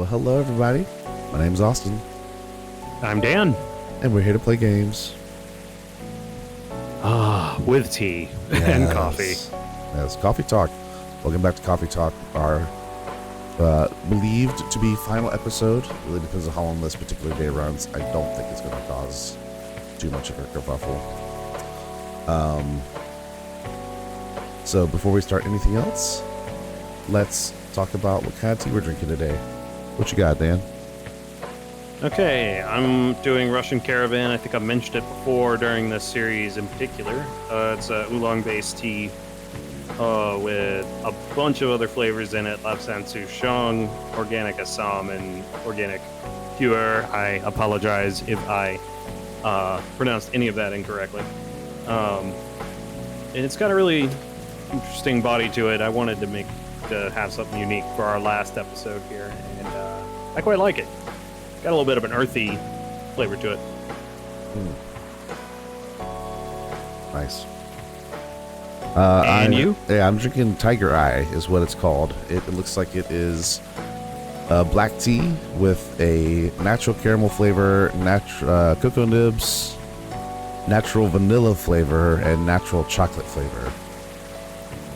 Well, hello everybody. My name's Austin, I'm Dan. and we're here to play games. With tea and coffee. Yes, Coffee Talk. Welcome back to Coffee Talk, our believed to be final episode. Really depends on how long this particular day runs. I don't think it's going to cause too much of a kerfuffle. So before we start anything else, let's talk about what kind of tea we're drinking today. What you got, Dan? Okay, I'm doing Russian Caravan. I think I mentioned it before during this series in particular. It's a oolong-based tea with a bunch of other flavors in it. Lapsang Souchong, organic Assam, and organic pure. I apologize if I pronounced any of that incorrectly. And it's got a really interesting body to it. I wanted to have something unique for our last episode here, and I quite like it. Got a little bit of an earthy flavor to it. Nice. And you? Yeah, I'm drinking Tiger Eye is what it's called. It looks like it is black tea with a natural caramel flavor, cocoa nibs, natural vanilla flavor, and natural chocolate flavor.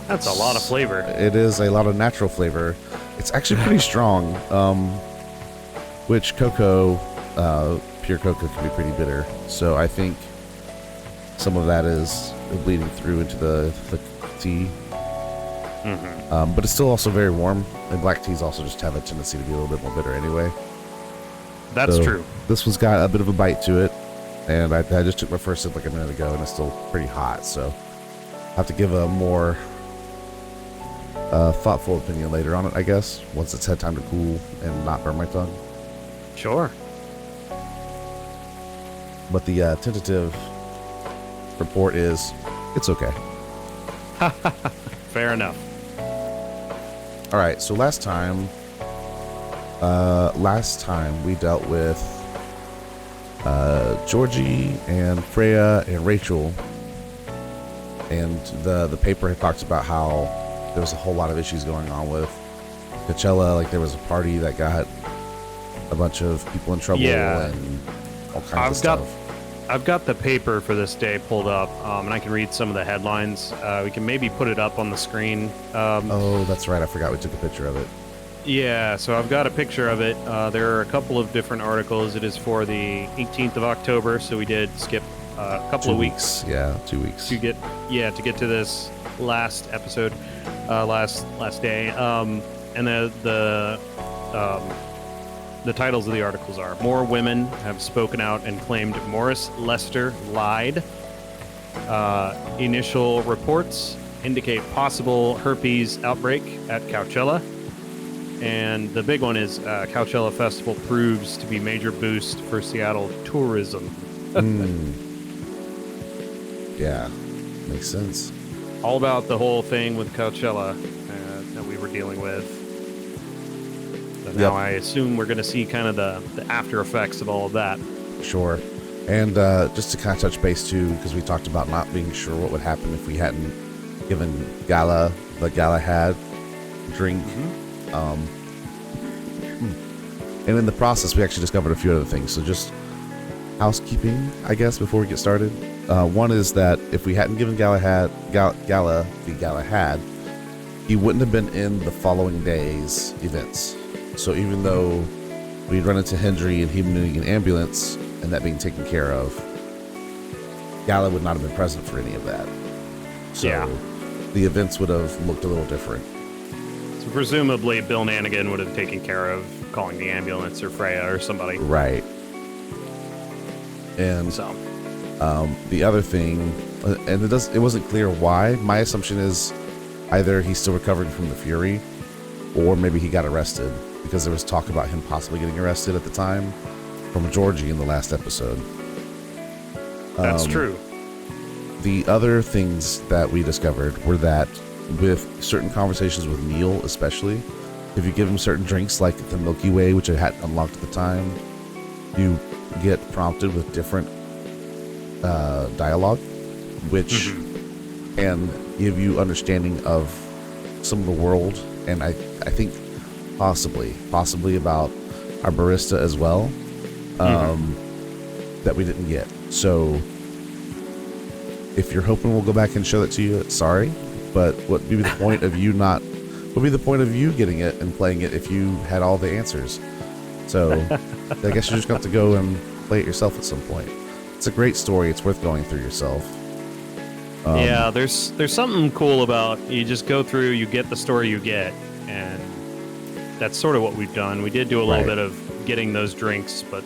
That's a lot of flavor. It is a lot of natural flavor. It's actually pretty strong, which cocoa, pure cocoa, can be pretty bitter. So I think some of that is bleeding through into the tea. Mm-hmm. But it's still also very warm, and black teas also just have a tendency to be a little bit more bitter anyway. That's true. This one's got a bit of a bite to it, and I just took my first sip like a minute ago, and it's still pretty hot, so I have to give a more thoughtful opinion later on it, I guess, once it's had time to cool and not burn my tongue. Sure. But the tentative report is it's okay. Fair enough. All right, so last time we dealt with Georgie and Freya and Rachel, and the paper had talked about how there was a whole lot of issues going on with Coachella. Like there was a party that got a bunch of people in trouble, and all kinds of stuff. I've got the paper for this day pulled up, and I can read some of the headlines. We can maybe put it up on the screen. Oh, that's right. I forgot we took a picture of it. Yeah, so I've got a picture of it. There are a couple of different articles. It is for the 18th of October, so we did skip a couple of weeks. Yeah, 2 weeks. To get to this last episode, last day. And the titles of the articles are: More women have spoken out and claimed Morris Lester lied. Initial reports indicate possible herpes outbreak at Coachella. And the big one is Coachella Festival proves to be major boost for Seattle tourism. Yeah, makes sense. All about the whole thing with Coachella that we were dealing with. So now I assume we're going to see kind of the after effects of all of that. Sure. And just to kind of touch base too, because we talked about not being sure what would happen if we hadn't given the Galahad drink. Mm-hmm. And in the process, we actually discovered a few other things. So just housekeeping, I guess, before we get started. One is that if we hadn't given Galahad, he wouldn't have been in the following day's events. So even though we'd run into Hendry and him needing an ambulance and that being taken care of, Gala would not have been present for any of that. So the events would have looked a little different. So presumably Bill Nanigan would have taken care of calling the ambulance or Freya or somebody. Right. And so the other thing, and it wasn't clear why. My assumption is either he's still recovering from the Fury, or maybe he got arrested, because there was talk about him possibly getting arrested at the time from Georgie in the last episode. That's true. The other things that we discovered were that with certain conversations with Neil, especially, if you give him certain drinks like the Milky Way, which I hadn't unlocked at the time, you get prompted with different dialogue, which can give you understanding of some of the world, and I think possibly about our barista as well, that we didn't get. So if you're hoping we'll go back and show that to you, sorry, but what would be the point of you not? What would be the point of you getting it and playing it if you had all the answers? So I guess you just got to go and play it yourself at some point. It's a great story. It's worth going through yourself. Yeah, there's something cool about you just go through, you get the story you get, and that's sort of what we've done. We did do a little bit of getting those drinks, but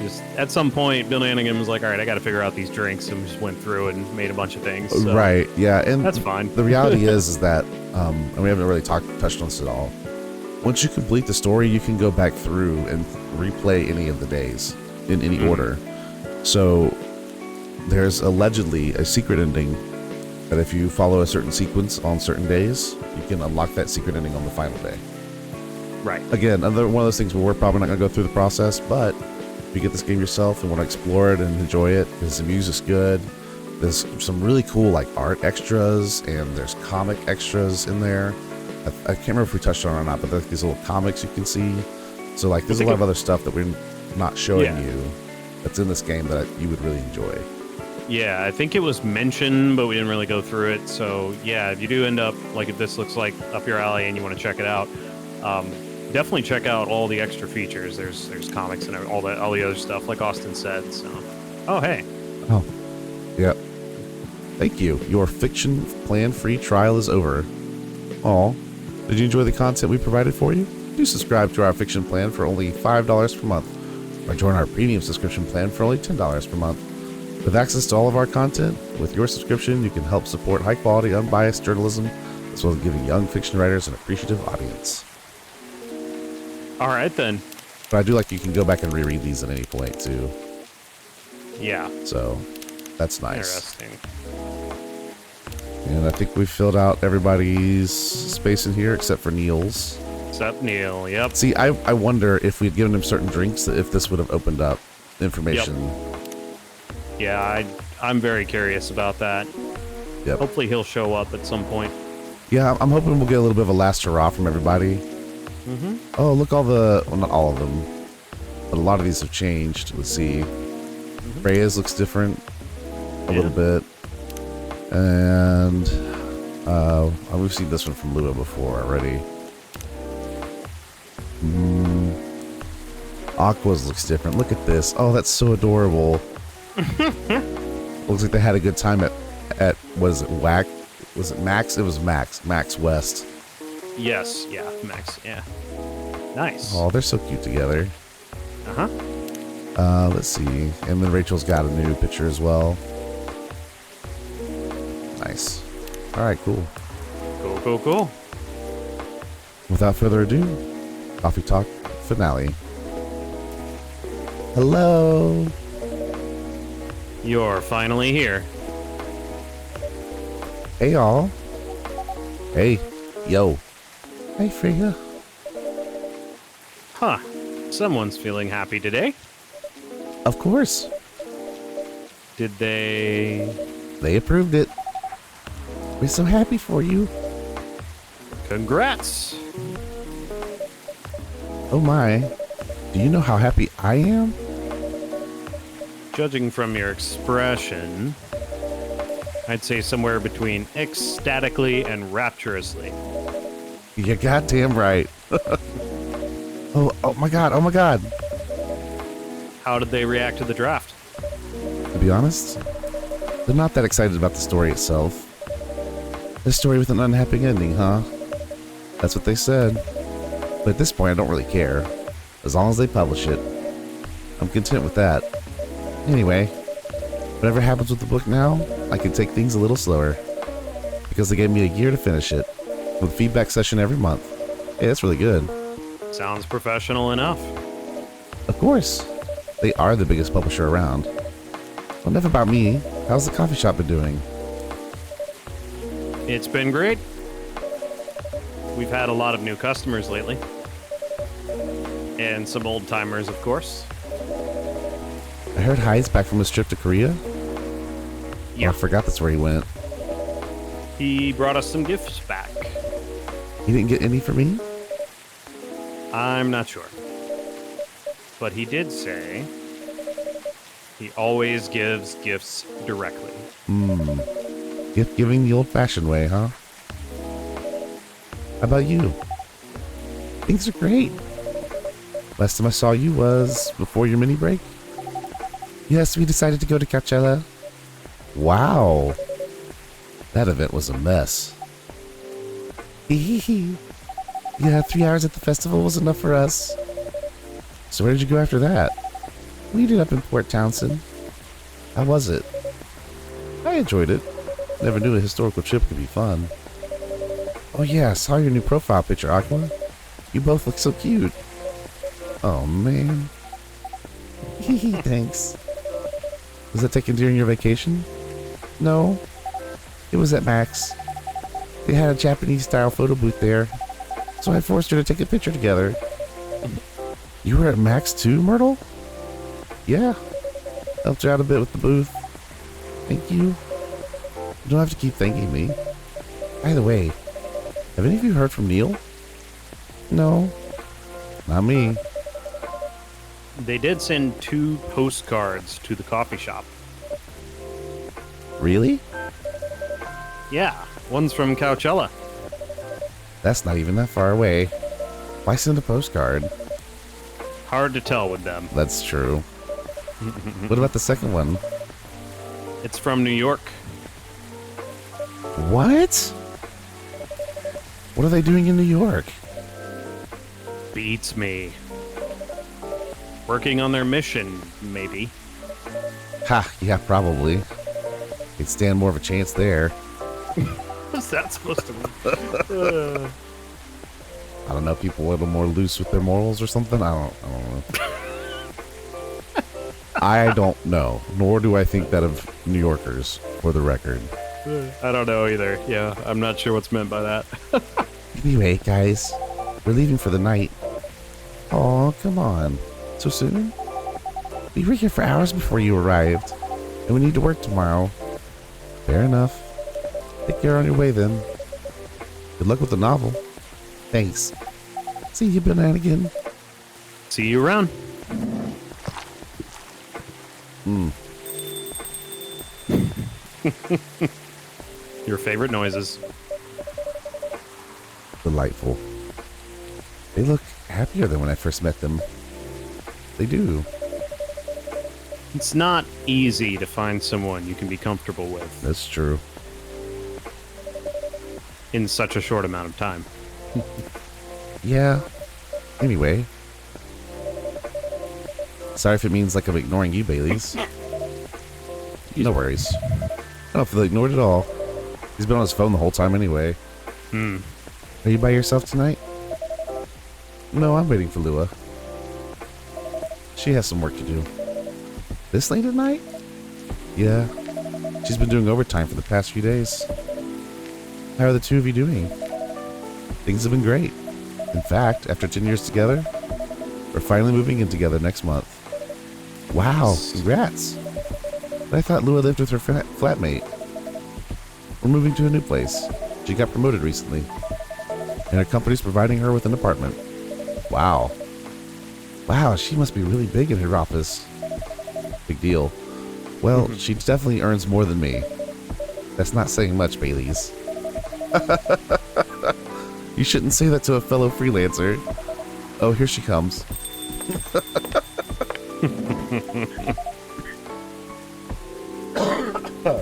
just at some point, Bill Hannigan was like, "All right, I got to figure out these drinks," and we just went through and made a bunch of things. So right? Yeah, and that's fine. The reality is that, and we haven't really touched on this at all. Once you complete the story, you can go back through and replay any of the days in any order. So there's allegedly a secret ending that if you follow a certain sequence on certain days, you can unlock that secret ending on the final day. Right. Again, another one of those things where we're probably not going to go through the process, but if you get this game yourself and want to explore it and enjoy it, because the music's good, there's some really cool like art extras, and there's comic extras in there. I can't remember if we touched on it or not, but there's these little comics you can see. So like there's a lot of other stuff that we're not showing you that's in this game that you would really enjoy. Yeah, I think it was mentioned, but we didn't really go through it. So yeah, if you do end up, like if this looks like up your alley and you want to check it out, definitely check out all the extra features. There's comics and all the other stuff, like Austin said. So, oh hey. Oh, yep. Thank you. Your fiction plan free trial is over. Aw, did you enjoy the content we provided for you? Do subscribe to our fiction plan for only $5 per month, or join our premium subscription plan for only $10 per month. With access to all of our content, with your subscription, you can help support high-quality, unbiased journalism, as well as giving young fiction writers an appreciative audience. All right, then. But I do like you can go back and reread these at any point, too. Yeah. So, that's nice. Interesting. And I think we've filled out everybody's space in here, except for Neil's. Except Neil, yep. See, I wonder if we'd given him certain drinks, if this would have opened up information. Yep. Yeah, I'm very curious about that. Yep. Hopefully he'll show up at some point. Yeah, I'm hoping we'll get a little bit of a last hurrah from everybody. Oh, look, well, not all of them, but a lot of these have changed. Let's see. Freya's looks different a little bit. And we've seen this one from Lua before already. Aqua's looks different. Look at this. Oh, that's so adorable. Looks like they had a good time at was it Whack? Was it Max? It was Max West. Yes, yeah, Max, yeah. Nice. Oh, they're so cute together. Let's see. And then Rachel's got a new picture as well. Nice. All right, cool. Cool. Without further ado, Coffee Talk finale. Hello. You're finally here. Hey, y'all. Hey. Yo. Hey, Freya. Huh. Someone's feeling happy today. Of course. Did they... They approved it. We're so happy for you. Congrats. Oh my. Do you know how happy I am? Judging from your expression, I'd say somewhere between ecstatically and rapturously. You're goddamn right. Oh my god. How did they react to the draft? To be honest, they're not that excited about the story itself. A story with an unhappy ending, huh? That's what they said. But at this point, I don't really care. As long as they publish it, I'm content with that. Anyway, whatever happens with the book now, I can take things a little slower. Because they gave me a year to finish it, with a feedback session every month. Hey, that's really good. Sounds professional enough. Of course. They are the biggest publisher around. Well, enough about me. How's the coffee shop been doing? It's been great. We've had a lot of new customers lately. And some old timers, of course. I heard Hyde's back from his trip to Korea. Yeah. Oh, I forgot that's where he went. He brought us some gifts back. He didn't get any for me? I'm not sure. But he did say he always gives gifts directly. Gift giving the old-fashioned way, huh? How about you? Things are great. Last time I saw you was before your mini break. Yes, we decided to go to Coachella. Wow. That event was a mess. Yeah, 3 hours at the festival was enough for us. So where did you go after that? We ended up in Port Townsend. How was it? I enjoyed it. Never knew a historical trip could be fun. Oh yeah, I saw your new profile picture, Aqua. You both look so cute. Oh man. Thanks. Was that taken during your vacation? No. It was at Max. They had a Japanese-style photo booth there, so I forced her to take a picture together. You were at Max too, Myrtle? Yeah. Helped her out a bit with the booth. Thank you. You don't have to keep thanking me. By the way, have any of you heard from Neil? No. Not me. They did send 2 postcards to the coffee shop. Really? Yeah, one's from Coachella. That's not even that far away. Why send a postcard? Hard to tell with them. That's true. What about the second one? It's from New York. What? What are they doing in New York? Beats me. Working on their mission, maybe. Ha, yeah, probably. They'd stand more of a chance there. What's that supposed to mean? I don't know, people a little more loose with their morals or something? I don't know. I don't know, nor do I think that of New Yorkers, for the record. I don't know either. Yeah, I'm not sure what's meant by that. Anyway, guys, we're leaving for the night. Oh, come on. So soon? We were here for hours before you arrived, and we need to work tomorrow. Fair enough. Take care on your way then. Good luck with the novel. Thanks. See you, Bananigan. See you around. Your favorite noises. Delightful. They look happier than when I first met them. They do. It's not easy to find someone you can be comfortable with That's true. in such a short amount of time. Yeah. Anyway. Sorry if it means like I'm ignoring you, Baileys. No worries. I don't feel ignored at all. He's been on his phone the whole time anyway. Are you by yourself tonight? No, I'm waiting for Lua. She has some work to do. This late at night? Yeah. She's been doing overtime for the past few days. How are the two of you doing? Things have been great. In fact, after 10 years together, we're finally moving in together next month. Wow, congrats. But I thought Lua lived with her flatmate. We're moving to a new place. She got promoted recently, and her company's providing her with an apartment. Wow. Wow, she must be really big in her office. Big deal. Well, she definitely earns more than me. That's not saying much, Baileys. You shouldn't say that to a fellow freelancer. Oh, here she comes.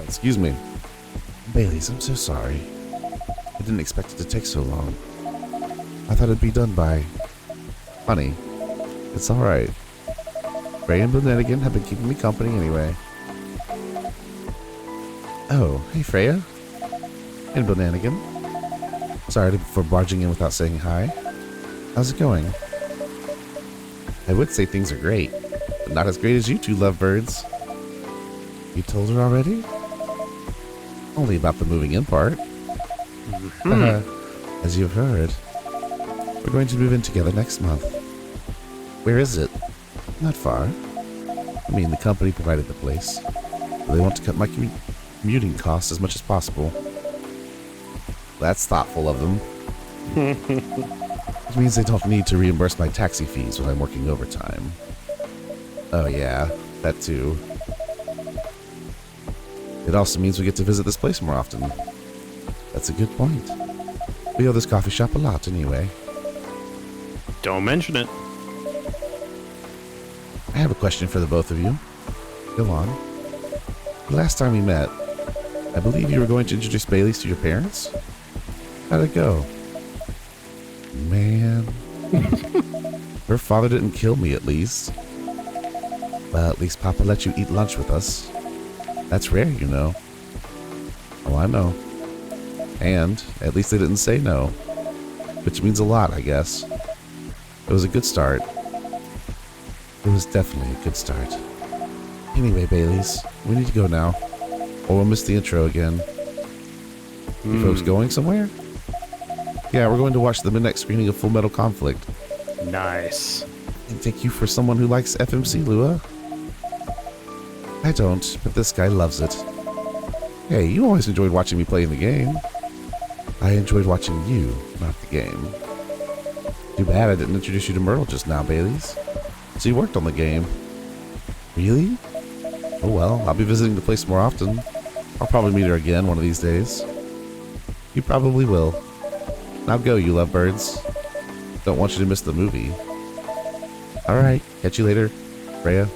Excuse me. Baileys, I'm so sorry. I didn't expect it to take so long. I thought it'd be done by... Honey, it's alright. Ray and Blennigan have been keeping me company anyway. Oh, hey Freya. And Blennigan. Sorry for barging in without saying hi. How's it going? I would say things are great, but not as great as you two lovebirds. You told her already? Only about the moving in part. As you've heard, we're going to move in together next month. Where is it? Not far. I mean, the company provided the place. But they want to cut my commuting costs as much as possible. That's thoughtful of them. Which means they don't need to reimburse my taxi fees when I'm working overtime. Oh yeah, that too. It also means we get to visit this place more often. That's a good point. We owe this coffee shop a lot anyway. Don't mention it. I have a question for the both of you. Go on. The last time we met, I believe you were going to introduce Bailey's to your parents? How'd it go? Man. Her father didn't kill me, at least. Well, at least Papa let you eat lunch with us. That's rare, you know. Oh, I know. And at least they didn't say no. Which means a lot, I guess. It was a good start. It was definitely a good start. Anyway, Bailey's, we need to go now. Or we'll miss the intro again. You folks going somewhere? Yeah, we're going to watch the midnight screening of Full Metal Conflict. Nice. And take you for someone who likes FMC, Lua. I don't, but this guy loves it. Hey, you always enjoyed watching me play in the game. I enjoyed watching you, not the game. Too bad I didn't introduce you to Myrtle just now, Bailey's. So you worked on the game. Really? Oh well, I'll be visiting the place more often. I'll probably meet her again one of these days. You probably will. Now go, you lovebirds. Don't want you to miss the movie. Alright, catch you later, Freya.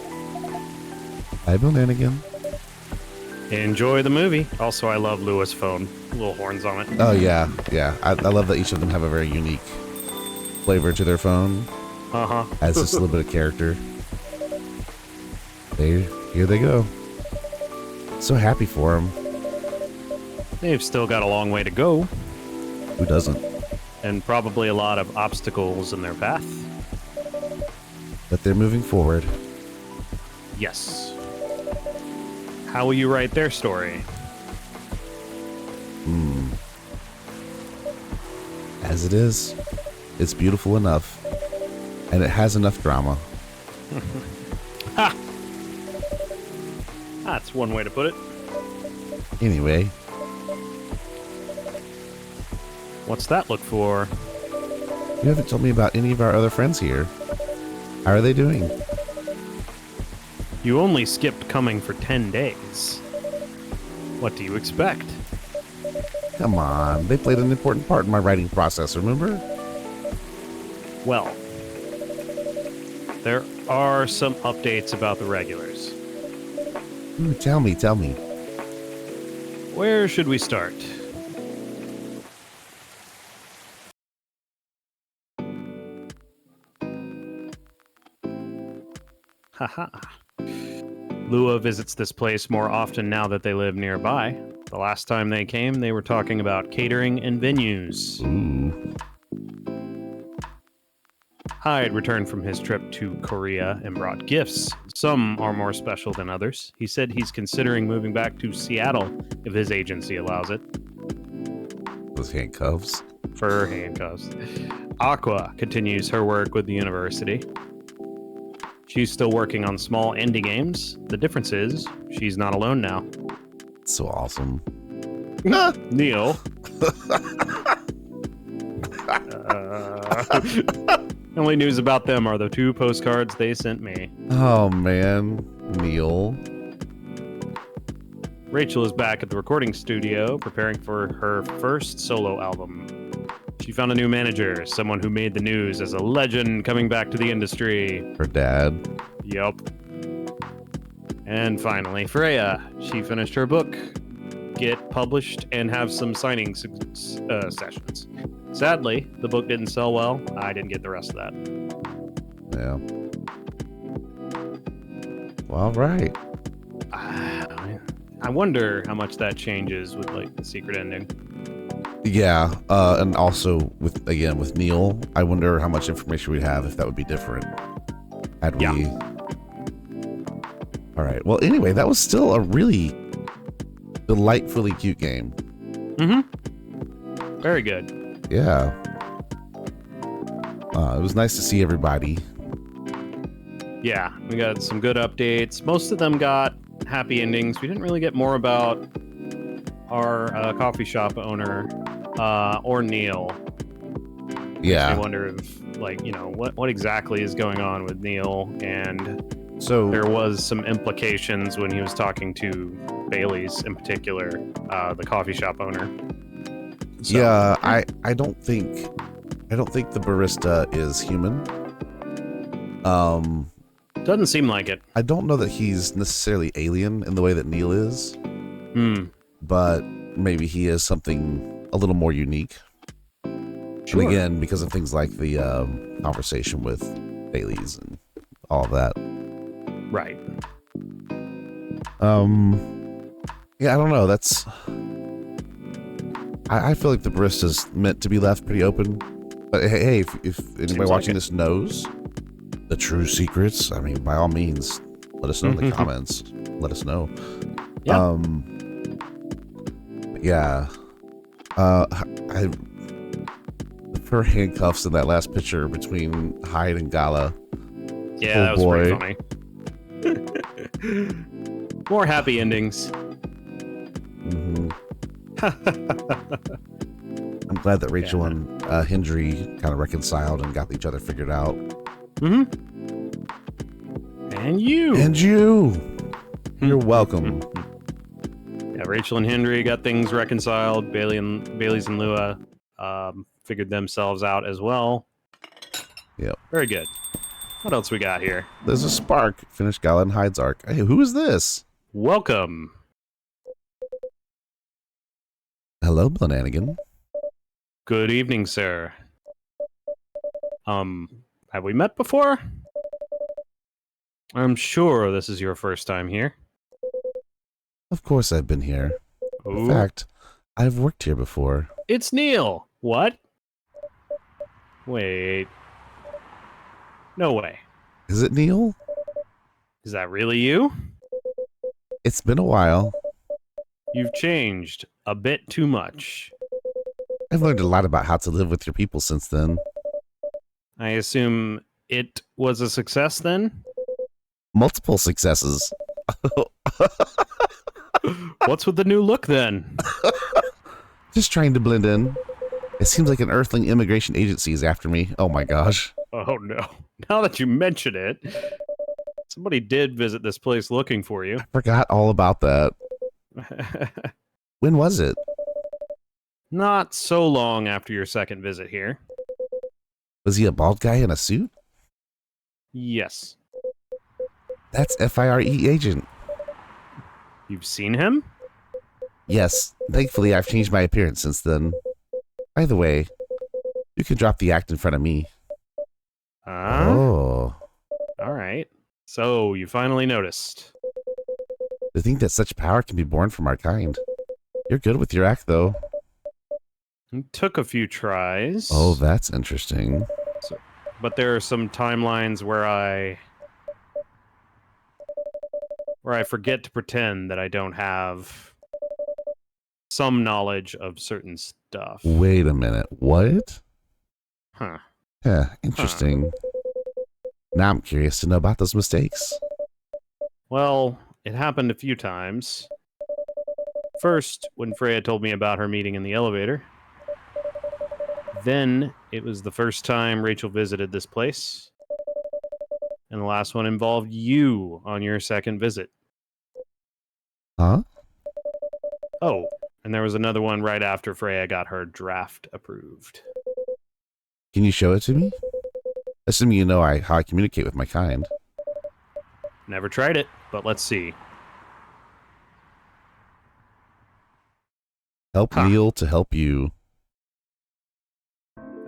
Bye, Bonanigan. Enjoy the movie. Also, I love Lua's phone. Little horns on it. Oh yeah, yeah. I love that each of them have a very unique flavor to their phone. Uh-huh. Has just a little bit of character. Here they go. So happy for them. They've still got a long way to go. Who doesn't? And probably a lot of obstacles in their path. But they're moving forward. Yes. How will you write their story? As it is, it's beautiful enough. And it has enough drama. Ha! That's one way to put it. Anyway, What's that look for? you haven't told me about any of our other friends here. How are they doing? You only skipped coming for 10 days. What do you expect? Come on, they played an important part in my writing process, remember? Well, there are some updates about the regulars. Ooh, tell me. Where should we start? Haha. Lua visits this place more often now that they live nearby. The last time they came, they were talking about catering and venues. Ooh. Hyde returned from his trip to Korea and brought gifts. Some are more special than others. He said he's considering moving back to Seattle if his agency allows it. Those handcuffs. For handcuffs. Aqua continues her work with the university. She's still working on small indie games. The difference is, she's not alone now. So awesome. Neil. Only news about them are the 2 postcards they sent me. Oh man, Neil. Rachel is back at the recording studio, preparing for her first solo album. She found a new manager, someone who made the news as a legend coming back to the industry. Her dad. Yup. And finally, Freya. She finished her book, get published, and have some signing sessions. Sadly, the book didn't sell well. I didn't get the rest of that. Yeah. Well, all right. I wonder how much that changes with like the secret ending. Yeah, and also with Neil, I wonder how much information we'd have if that would be different. Had we? Yeah. All right. Well, anyway, that was still a really delightfully cute game. Mm-hmm. Very good. Yeah. It was nice to see everybody. Yeah, we got some good updates. Most of them got happy endings. We didn't really get more about our coffee shop owner or Neil. Yeah. I wonder if, like, you know, what exactly is going on with Neil and So There was some implications when he was talking to Bailey's, in particular, the coffee shop owner. So, yeah, I don't think the barista is human. Doesn't seem like it. I don't know that he's necessarily alien in the way that Neil is. But maybe he is something a little more unique. Sure. And again, because of things like the conversation with Bailey's and all of that. Right. Yeah, I don't know. That's. I feel like the barista's meant to be left pretty open. But hey, if anybody watching this knows the true secrets, I mean, by all means, let us know in the comments. Let us know. Yeah. Yeah. Her handcuffs in that last picture between Hyde and Gala. Yeah, that was pretty funny. More happy endings. Mm-hmm. I'm glad that Rachel and Hendry kind of reconciled and got each other figured out. Mm-hmm. And you. And you. You're welcome. Yeah, Rachel and Hendry got things reconciled. Bailey's and Lua figured themselves out as well. Yep. Very good. What else we got here? There's a spark. Finished Gala and Hyde's arc. Hey, who is this? Welcome. Hello, Blananigan. Good evening, sir. Have we met before? I'm sure this is your first time here. Of course I've been here. Ooh. In fact, I've worked here before. It's Neil. What? Wait. No way. Is it Neil? Is that really you? It's been a while. You've changed a bit too much. I've learned a lot about how to live with your people since then. I assume it was a success then? Multiple successes. What's with the new look then? Just trying to blend in. It seems like an Earthling immigration agency is after me. Oh my gosh. Oh no. Now that you mention it, somebody did visit this place looking for you. I forgot all about that. When was it? Not so long after your second visit here. Was he a bald guy in a suit? Yes. That's FIRE agent. You've seen him? Yes. Thankfully, I've changed my appearance since then. By the way, you can drop the act in front of me. Oh. All right. So, you finally noticed. To think that such power can be born from our kind. You're good with your act, though. It took a few tries. Oh, that's interesting. But there are some timelines where I forget to pretend that I don't have some knowledge of certain stuff. Wait a minute. What? Huh. Yeah, interesting. Now I'm curious to know about those mistakes. Well, it happened a few times. First, when Freya told me about her meeting in the elevator. Then, it was the first time Rachel visited this place. And the last one involved you on your second visit. Huh? Oh, and there was another one right after Freya got her draft approved. Can you show it to me? Assuming you know how I communicate with my kind. Never tried it, but let's see. Help Neil to help you.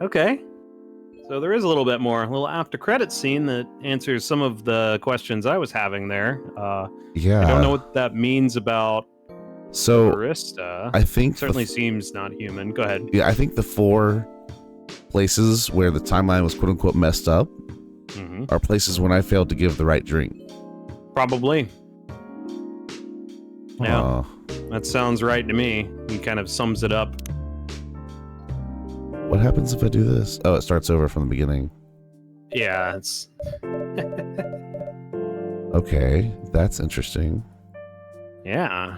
Okay. So there is a little bit more. A little after credits scene that answers some of the questions I was having there. Yeah. I don't know what that means about so barista. I think certainly seems not human. Go ahead. Yeah, I think the 4 places where the timeline was quote unquote messed up are places when I failed to give the right drink. Probably. Yeah. That sounds right to me. He kind of sums it up. What happens if I do this? Oh, it starts over from the beginning. Yeah, it's... Okay, that's interesting. Yeah.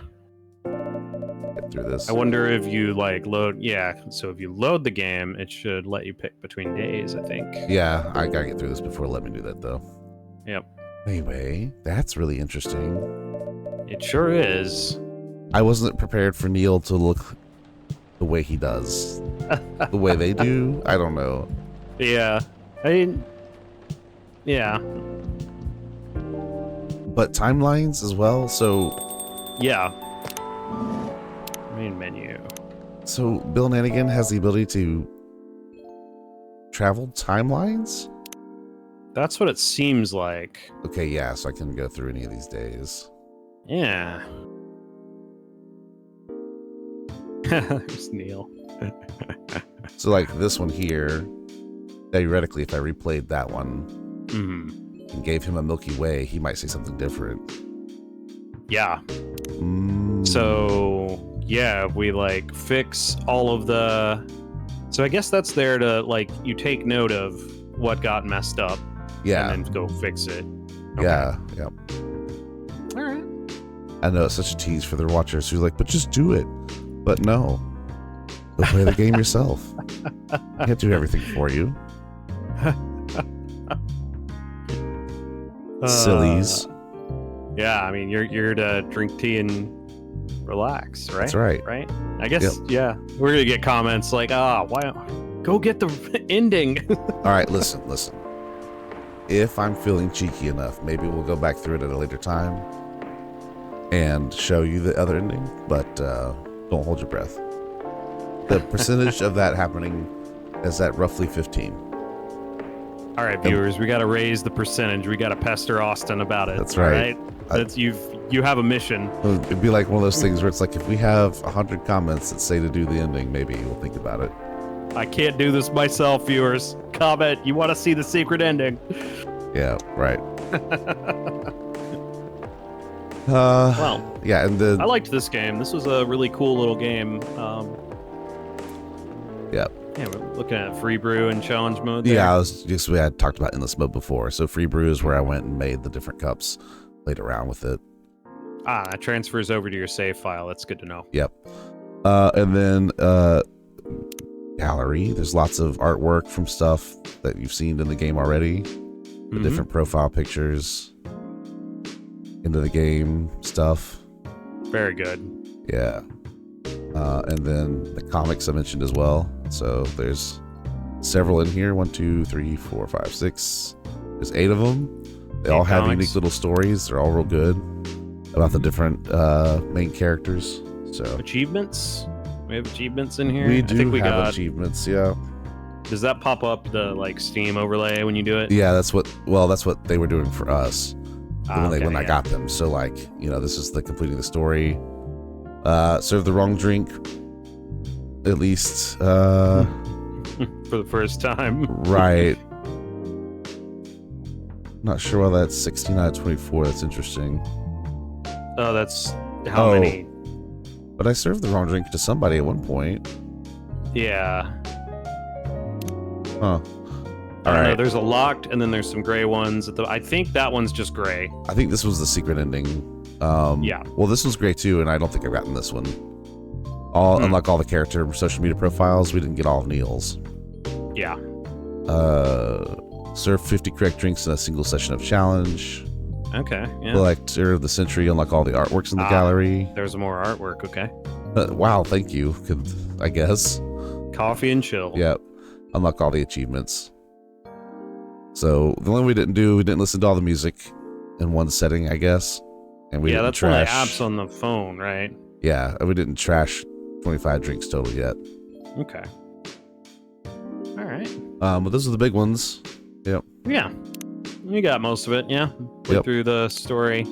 Get through this. I wonder if you, like, load... Yeah, so if you load the game, it should let you pick between days, I think. Yeah, I gotta get through this before let me do that, though. Yep. Anyway, that's really interesting. It sure is. I wasn't prepared for Neil to look the way he does. The way they do, I don't know. Yeah. I mean, yeah. But timelines as well, so... Yeah. Main menu. So Bill Nannigan has the ability to travel timelines? That's what it seems like. Okay, yeah, so I can go through any of these days. Yeah. There's Neil. So like this one here, theoretically, if I replayed that one and gave him a Milky Way, he might say something different. Yeah. So, yeah, we like fix all of the... So I guess that's there to like, you take note of what got messed up. Yeah. And then go fix it. Okay. Yeah, yeah. All right. I know it's such a tease for their watchers who's like, but just do it. But no. Go play the game yourself. I can't do everything for you. Sillies. Yeah, I mean, you're to drink tea and relax, right? That's right. Right? I guess, yeah. We're going to get comments like, why? Go get the ending. All right, listen. If I'm feeling cheeky enough, maybe we'll go back through it at a later time and show you the other ending, but don't hold your breath. The percentage of that happening is at roughly 15. All right, viewers, we got to raise the percentage. We got to pester Austin about it. That's right. That's you have a mission. It'd be like one of those things where it's like, if we have 100 comments that say to do the ending, maybe we'll think about it. I can't do this myself, viewers. Comment, you want to see the secret ending. Yeah, right. Well, yeah, and then I liked this game. This was a really cool little game. Yeah, we're looking at free brew and challenge mode there. Yeah, we had talked about endless mode before. So free brew is where I went and made the different cups, played around with it. That transfers over to your save file. That's good to know. Yep. And then gallery. There's lots of artwork from stuff that you've seen in the game already. The different profile pictures into the game stuff. Very good. Yeah. And then the comics I mentioned as well. So there's several in here. 1, 2, 3, 4, 5, 6. There's 8 of them. They all have unique little stories. They're all real good about the different main characters. So achievements. We have achievements in here. We do have achievements. Yeah. Does that pop up the like Steam overlay when you do it? Yeah, that's what they were doing for us when I got them. So like, this is the completing the story. Serve the wrong drink. At least for the first time. Right. Not sure why that's 16 out of 24. That's interesting. Oh, that's how many? But I served the wrong drink to somebody at one point. Yeah. Huh. I don't know. There's a locked, and then there's some gray ones. I think that one's just gray. I think this was the secret ending. Yeah. Well, this was gray too, and I don't think I've gotten this one. Unlike all the character social media profiles, we didn't get all of Neil's. Yeah. Serve 50 correct drinks in a single session of challenge. Okay. Yeah. Collector of the century, unlock all the artworks in the gallery. There's more artwork. Okay. Wow, thank you. I guess. Coffee and chill. Yep. Unlock all the achievements. So the only we didn't listen to all the music in one setting, I guess. And we didn't that's trash. one of the apps on the phone, right? Yeah, we didn't trash 25 drinks total yet. Okay. All right. But those are the big ones. Yep. Yeah. You got most of it, yeah. Went through the story.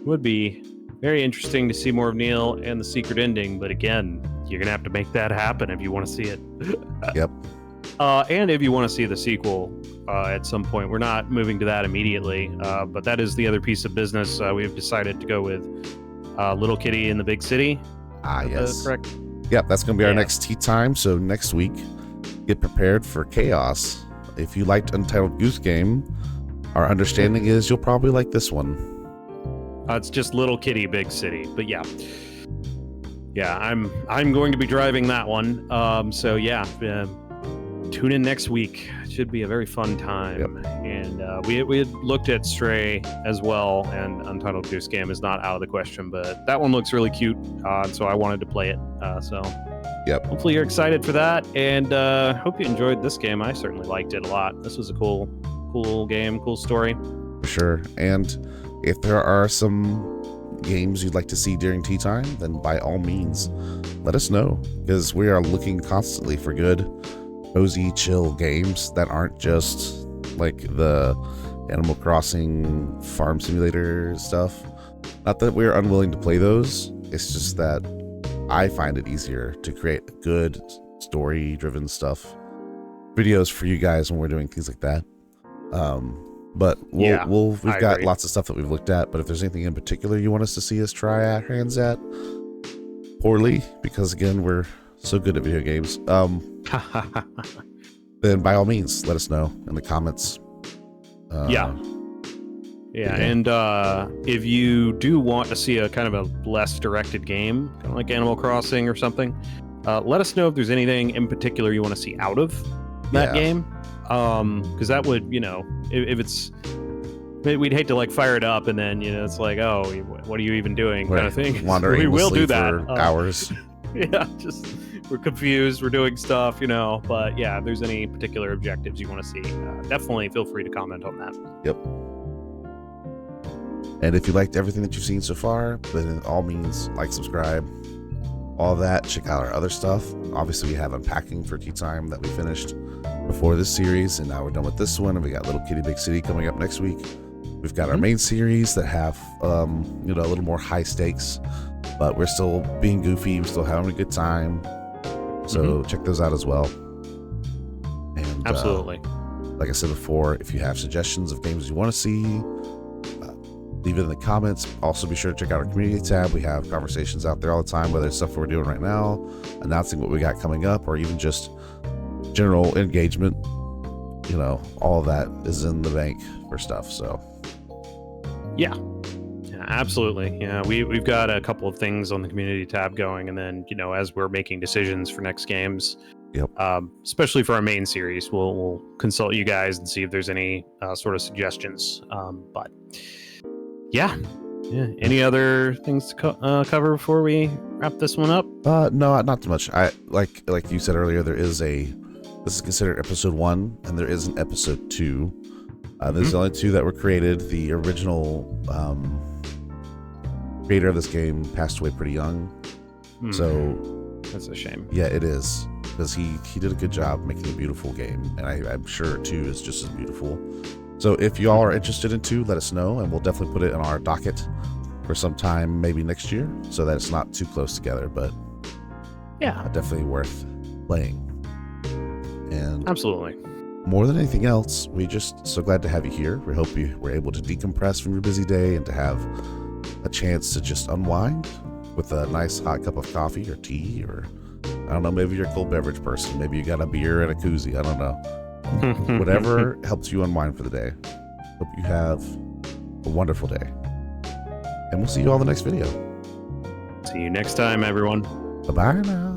Would be very interesting to see more of Neil and the secret ending, but again, you're gonna have to make that happen if you want to see it. Yep. And if you want to see the sequel at some point, we're not moving to that immediately, but that is the other piece of business. We've decided to go with Little Kitty in the Big City. Yes. Correct. Yep, that's going to be our next tea time. So next week, get prepared for chaos. If you liked Untitled Goose Game, our understanding is you'll probably like this one. It's just Little Kitty, Big City, but yeah. Yeah, I'm going to be driving that one. So yeah, tune in next week. It should be a very fun time. Yep. And we had looked at Stray as well, and Untitled Goose Game is not out of the question, but that one looks really cute, so I wanted to play it. So Yep. hopefully you're excited for that, and hope you enjoyed this game. I certainly liked it a lot. This was a cool game, cool story. For sure. And if there are some games you'd like to see during tea time, then by all means, let us know, because we are looking constantly for good, cozy, chill games that aren't just like the Animal Crossing farm simulator stuff. Not that we're unwilling to play those, it's just that I find it easier to create good story-driven stuff, videos for you guys when we're doing things like that. But we've got lots of stuff that we've looked at, but if there's anything in particular you want us to see us try our hands at, poorly, because again, we're so good at video games, then by all means, let us know in the comments. Yeah, and if you do want to see a kind of a less directed game, kind of like Animal Crossing or something, let us know if there's anything in particular you want to see out of that game. Because that would, if it's, we'd hate to like fire it up and then it's like, oh, what are you even doing, kind of thing. Wandering, we will do that for hours. Yeah, just we're confused, we're doing stuff, But yeah, if there's any particular objectives you want to see, definitely feel free to comment on that. Yep. And if you liked everything that you've seen so far, then by all means, like, subscribe, all that. Check out our other stuff. Obviously, we have Unpacking for Tea Time that we finished before this series, and now we're done with this one, and we got Little Kitty Big City coming up next week. We've got our main series that have a little more high stakes, but we're still being goofy, we're still having a good time, so check those out as well. And absolutely, like I said before, if you have suggestions of games you want to see, leave it in the comments. Also be sure to check out our community tab. We have conversations out there all the time, whether it's stuff we're doing right now, announcing what we got coming up, or even just general engagement. All of that is in the bank for stuff. So yeah, absolutely. Yeah, we've got a couple of things on the community tab going, and then as we're making decisions for next games, especially for our main series, we'll consult you guys and see if there's any sort of suggestions. But yeah. Any other things to cover before we wrap this one up? No, not too much. I like you said earlier, this is considered episode 1, and there is an episode 2. There's only 2 that were created. The original creator of this game passed away pretty young, so that's a shame. Yeah, it is, because he did a good job making a beautiful game, and I'm sure 2 is just as beautiful. So if you all are interested in 2, let us know, and we'll definitely put it on our docket for some time, maybe next year, so that it's not too close together. But yeah, definitely worth playing. And absolutely, more than anything else, we just so glad to have you here. We hope you were able to decompress from your busy day and to have a chance to just unwind with a nice hot cup of coffee or tea, or I don't know, maybe you're a cold beverage person, maybe you got a beer and a koozie, I don't know. Whatever helps you unwind for the day. Hope you have a wonderful day, and we'll see you all in the next video. See you next time, everyone. Bye-bye now.